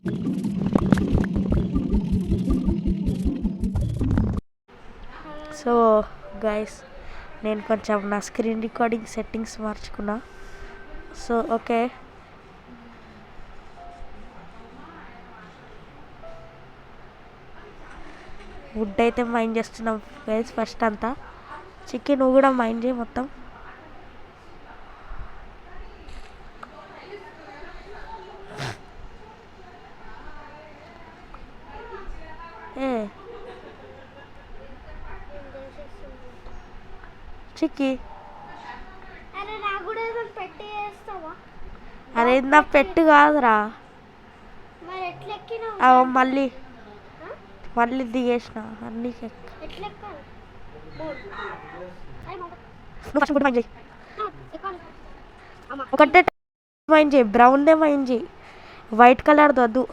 So guys, నేను కొంచెం నా స్క్రీన్ రికార్డింగ్ సెట్టింగ్స్ మార్చుకున్నా. సో ఓకే, వుడ్ అయితే మైండ్ చేస్తున్నాం గైస్. ఫస్ట్ అంతా చికెన్ నువ్వు కూడా మైండ్ చేయి మొత్తం. ఏ చిక్కి, అరే నా పెట్టు కాదురా. మళ్ళీ మళ్ళీ దిగేసిన అన్నీ. నువ్వు ఫస్ట్ గుడ్ మైండ్ చేయి, ఒకటే మైండ్ చేయి, బ్రౌన్దే మైండ్ చేయి, వైట్ కలర్ది వద్దు.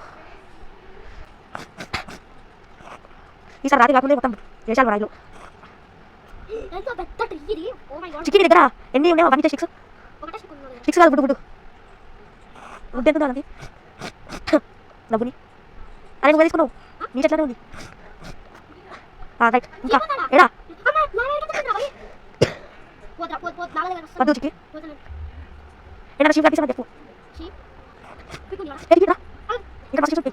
ఈసారి రాత్రి కాకుండా మొత్తం చేశాను రైలు. చికెన్ దగ్గర ఎన్ని ఉన్నాయో అవన్నీ 6 కాదు, గుడ్డు గుడ్డు ఎంత దానికి డబ్బుని. అరే నువ్వు తీసుకున్నావు, నీ చెట్లనే ఉంది. రైట్, ఇంకా ఎడా వద్దు చిక్కి. ఏడా షీప్ కట్టిస్తాను చెప్పు. ఇక్కడ మస్తు చూపి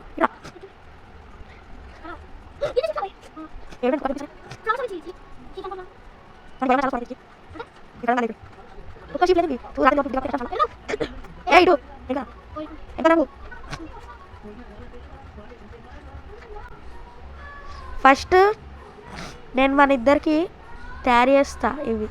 ఫస్ట్ నేను మన ఇద్దరికి తయారు చేస్తా ఇవి.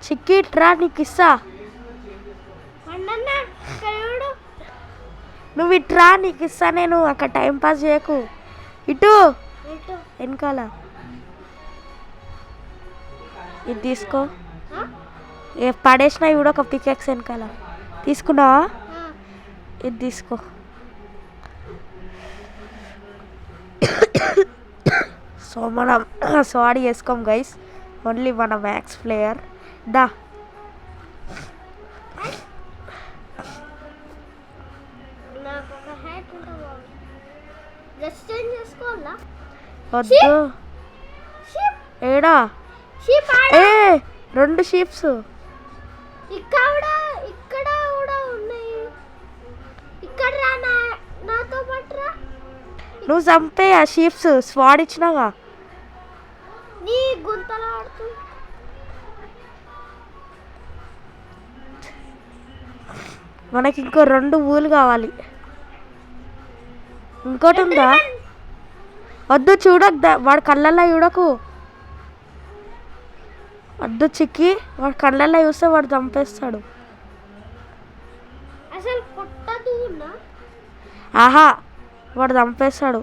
చిక్కి ట్రా, నీకు ఇస్తా. నువ్వు ఇట్రా, నీకు ఇస్తా నేను. అక్కడ టైం పాస్ చేయకు. ఇటు వెనకాల ఇది తీసుకో. పడేసిన ఇవి ఒక పికెక్స్ వెనకాల తీసుకున్నావా? ఇది తీసుకో. సో మనం సారీ చేసుకోం గైస్, ఓన్లీ మన మ్యాక్స్ ప్లేయర్. దా వద్దు. ఏడా ఏ 2 షీప్స్ ఇక్కడ కూడా ఉన్నాయి. ఇక్కడ నాతో పట్టురా. నువ్వు చంపే ఆ షీప్స్ స్వాడ్ ఇచ్చినాగా. నీ గుంతలు ఆడుతూ మనకి ఇంకో 2 ఊలు కావాలి. ఇంకోటి ఉందా? వద్దు, చూడక వాడు కళ్ళల్లో చూడకు. వద్దు చిక్కి, వాడు కళ్ళల్లో చూస్తే వాడు చంపేస్తాడు. ఆహా, వాడు చంపేస్తాడు.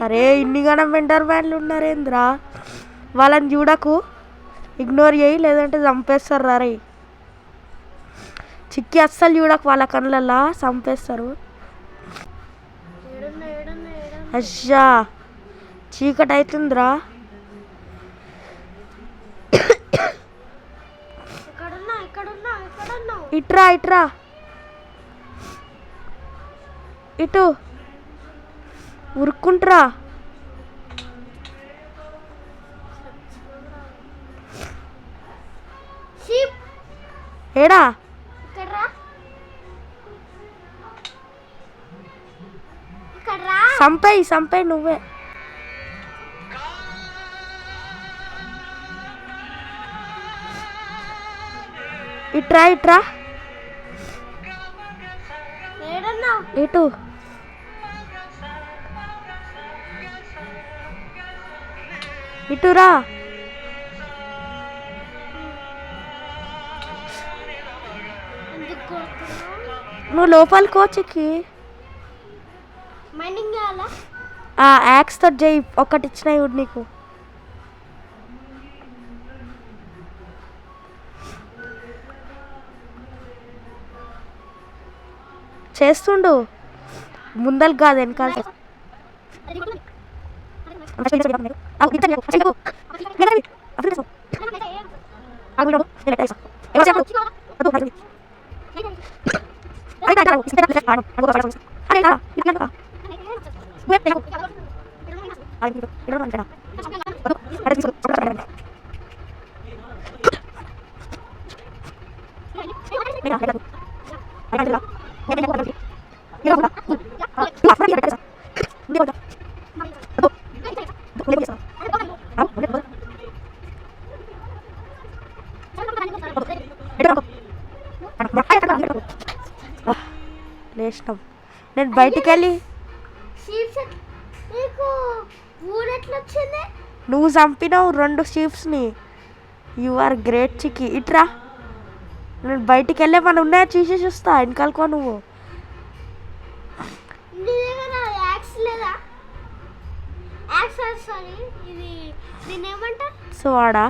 అరే ఇన్నిగానం వెంటర్ మ్యాన్లు ఉన్నారేంద్రా, వాళ్ళని చూడకు, ఇగ్నోర్ చేయి, లేదంటే చంపేస్తారు. రే చిక్కి అస్సలు చూడకు, వాళ్ళ కళ్ళల్లో చంపేస్తారు. అయ్యా చీకటి అవుతుందిరా. ఇట్రా ఇట్రా, ఇటు ఉరుక్కుంట్రా. ఏడా సంపేయి నువ్వే. ఇట్రా ఇటు. ఇటురా. నువ్వు లోపలికి చిక్కి. యాక్స్తో జై ఒకటి ఇచ్చిన ఇవ్వడు నీకు. చేస్తుండు ముందలు కాదు వెనకాల. లేచినాం. నేను బయటికి వెళ్ళి నువ్వు చంపినావు 2 షీప్స్ని. యు ఆర్ గ్రేట్ చికి. ఇట్రా, నేను బయటికి వెళ్ళే మన ఉన్నాయా చూసేసి వస్తా. వెనకాలకో నువ్వు. వాడా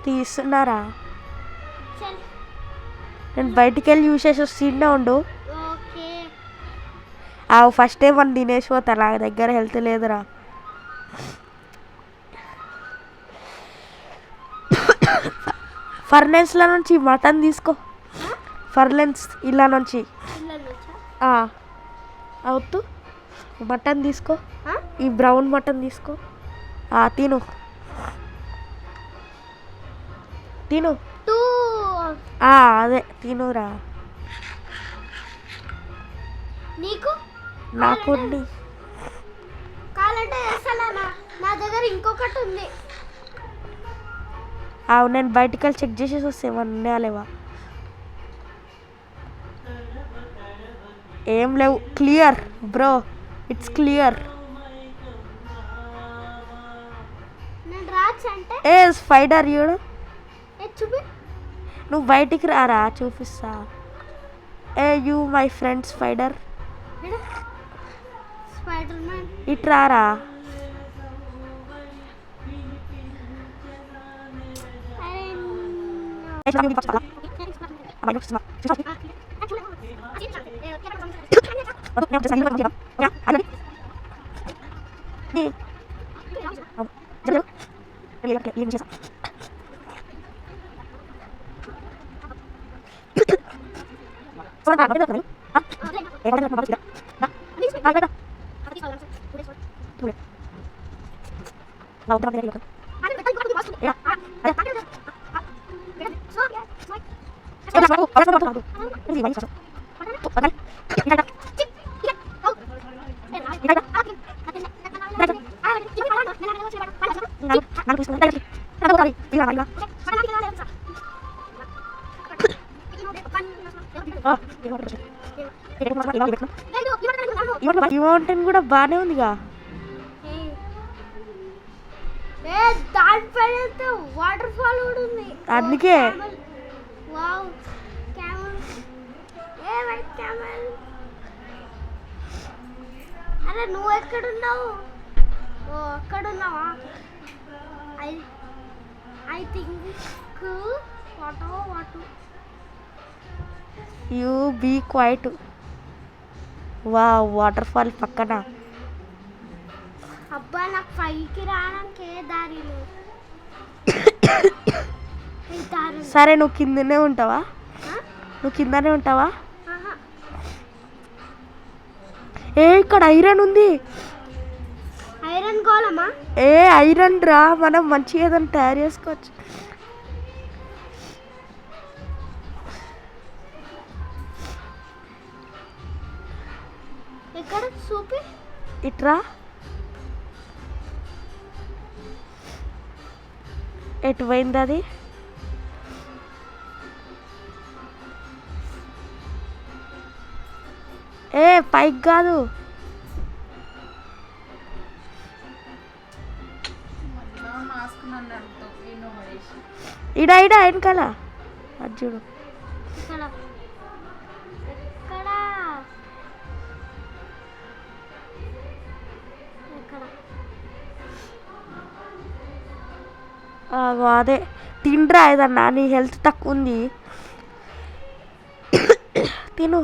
తీస్తున్నారా? నేను బయటికి వెళ్ళి చూసేసి వస్తుండే ఉండు. ఫస్ట్ టైం మనం తినేసి పోతా. నా దగ్గర హెల్త్ లేదురా. ఫర్నెన్స్ల నుంచి మటన్ తీసుకో. ఫర్నెన్స్ ఇలా నుంచి అవుతూ మటన్ తీసుకో. ఈ బ్రౌన్ మటన్ తీసుకో. తిను తిను. అదే తినురా. నీకు నాకు నా దగ్గర ఇంకొకటి ఉంది. నేను బయటికి వెళ్ళి చెక్ చేసేసి వస్తే ఏమన్నా లేవా. ఏం లేవు. Clear bro, it's clear. A spider చూడు. నువ్వు బయటికి రారా చూపిస్తా. You my friend spider. ఇటు రారా. ఈ మౌంటైన్ కూడా బాగానే ఉందిగా. వాటర్ ఫాల్ కూడా ఉంది. అందుకే అరే నువ్వు ఎక్కడున్నావు? అక్కడున్నావా? I think what you be quiet. Waterfall పక్కన. అబ్బా నాకు పైకి రావడానికి ఏ దారి లేదు. సరే నువ్వు కిందనే ఉంటావా? నువ్వు కిందనే ఉంటావా? ఇక్కడ ఐరన్ ఉంది. ఐరన్ గోళమా? ఐరన్ రా, మనం మంచిగా ఏదైనా తయారు చేసుకోవచ్చు. ఎక్కడ చూపి. ఇట్రా. ఎటు పోయింది అది? పైకి కాదు. ఇడా వెనకాల అది చూడు. అదే తినరా ఏదన్నా, నీ హెల్త్ తక్కువ ఉంది తిను.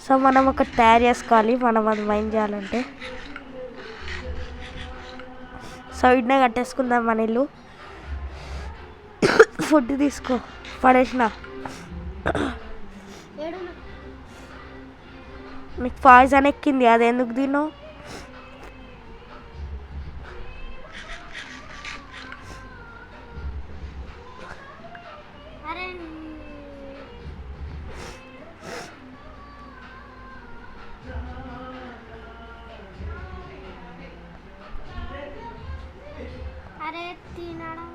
సో మనం ఒకటి తయారు చేసుకోవాలి, మనం అది మైండ్ చేయాలంటే. సో ఇడ్నే కట్టేసుకుందాం మన ఇల్లు. ఫుడ్ తీసుకో, పడేసిన. నీకు పాయిజన్ ఎక్కింది, అది ఎందుకు తిన్నావు? అరే తినడం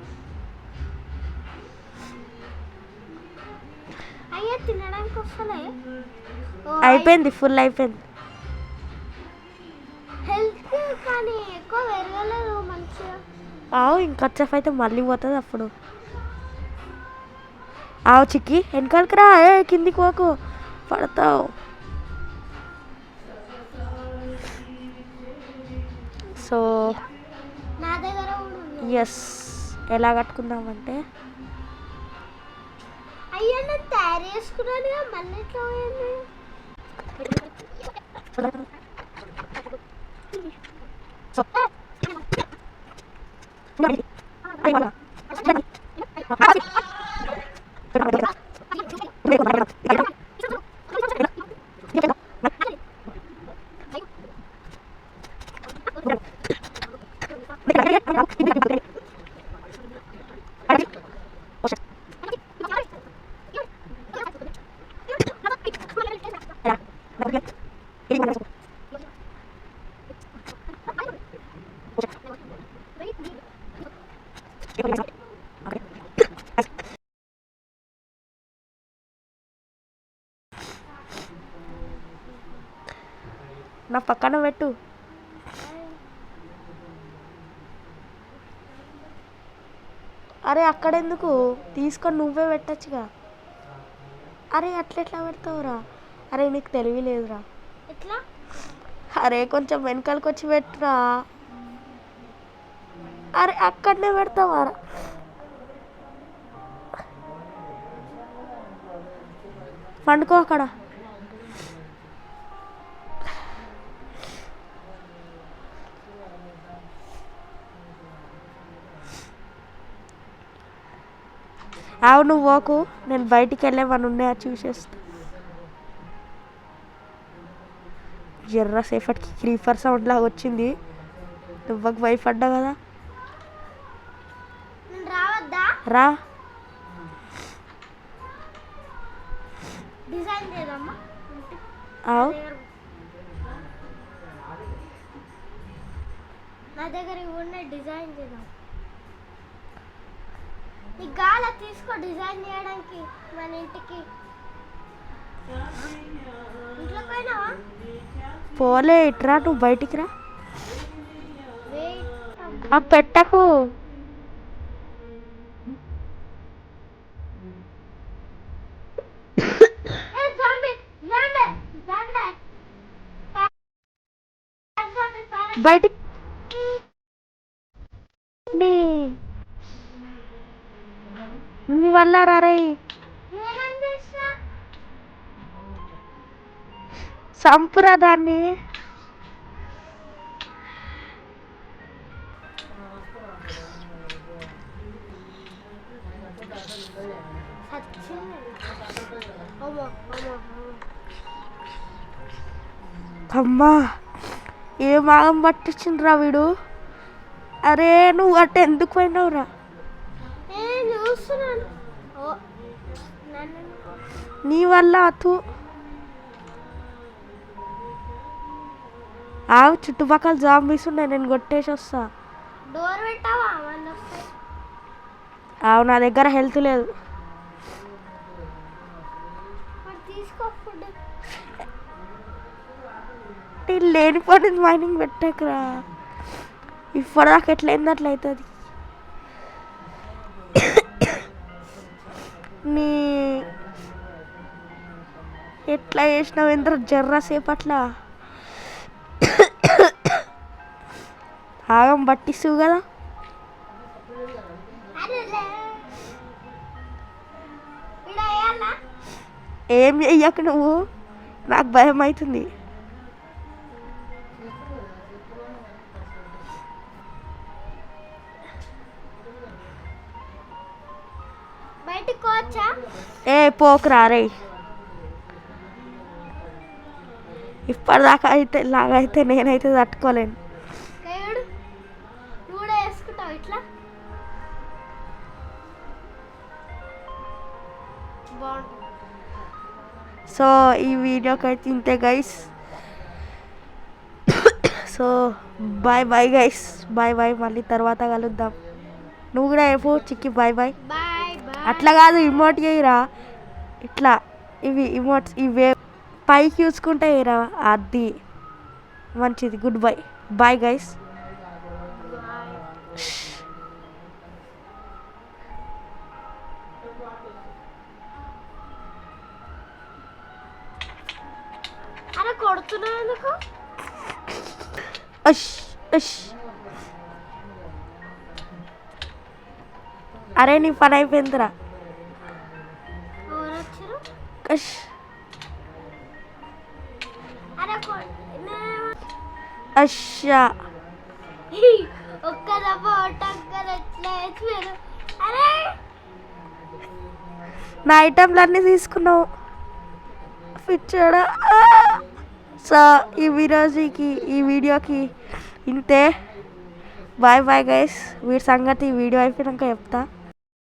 అయ్యే తినడానికి వస్తలే. అయిపోయింది, ఫుల్ అయిపోయింది. హెల్త్ కానీ ఎక్కువ పెరగలేదు మంచిగా. ఇంకొచ్చేఫ్ అయితే మళ్ళీ పోతుంది అప్పుడు. చిక్కి వెనకాలకి రా, కిందికి పోకు, పడతావు. సో నా దగ్గర ఎస్, ఎలా కట్టుకుందామంటే అయ్యా నేను తయారు చేసుకున్నాను, మళ్ళీ ఎట్లా పోయింది? నా పక్కన పెట్టు. అరే అక్కడెందుకు, తీసుకొని నువ్వే పెట్టచ్చుగా. అరే అట్లెట్లా పెడతావురా? అరే నీకు తెలివి లేదురా. ఎట్లా? అరే కొంచెం వెనకాలకి వచ్చి పెట్టురా. అరే అక్కడనే పెడతావారా? పండుకో అక్కడ. నువ్వు పోకు, నేను బయటికి వెళ్ళేమని ఉన్నాయా చూసేస్తా. జర్రా సేపటికి క్రీపర్ సౌండ్ లాగా వచ్చింది. నువ్వకు భయపడ్డా కదా. రా. డిజైన్ చేద్దామా? నా దగ్గర ఉన్న డిజైన్ చేద్దాం. ఈ గాలి తీసుకో డిజైన్ చేయడానికి మన ఇంటికి. ఇంట్లోకి పోయినావా? పోలే, ఇట్రా, నువ్వు బయటికి రా. పెట్టకు. బయటికి మీ వల్ల రారై సంపురా దాన్ని. అమ్మా ఏ మాగం పట్టించిండ్రా వీడు. అరే నువ్వు అట్ట ఎందుకు పోయినావురా? నీ వల్ల అతు చుట్టుపక్కల జాంబీస్ ఉన్నాయి, నేను కొట్టేసి వస్తా. నా దగ్గర హెల్త్ లేదు. లేనిపోయి మైనింగ్ పెట్టాకరా, ఇప్పటిదాకా ఎట్లయింది అట్లయితుంది. నీ ఎట్లా చేసినావు ఇంద్ర జర్రా సేపట్లా? ఆగం పట్టిస్తావు కదా. ఏం చెయ్యకు నువ్వు, నాకు భయం అవుతుంది. బయటికి కోచా ఏ పోకురా రే. ఇప్పటిదాకా అయితే ఇలాగైతే నేనైతే తట్టుకోలేను. కయ్యుడు నువ్వు కూడా వేసుకుంటావు ఇట్లా బాగుంటుంది. సో ఈ వీడియోకి అయితే ఇంతే guys. So bye bye guys, bye bye. మళ్ళీ తర్వాత కలుద్దాం. నువ్వు కూడా చెప్పు చిక్కి బాయ్ బాయ్. Bye bye. అట్లా కాదు, ఇమోట్ చేయరా ఇట్లా. ఇవి ఇమోట్స్ ఇవే పైకి చూసుకుంటే వేయరా, అది మంచిది. Good bye, bye guys. అలా కొడుతున్నావు ఎందుకు? అష్ అష్. అరే నీ పని అయిపోయిందిరా. ఎవరు వచ్చారు? కష్. అరే అష్షా. ఒక్క దెబ్బ టక్కర్ ఎట్లా వేసారు? అరే నా ఐటెంలన్నీ తీసుకున్నావు పిచ్చోడా. సో ఈ వీడియోకి ఇంతే. Bye bye guys. వీడి సంగతి వీడియో అయిపోయాక చెప్తా.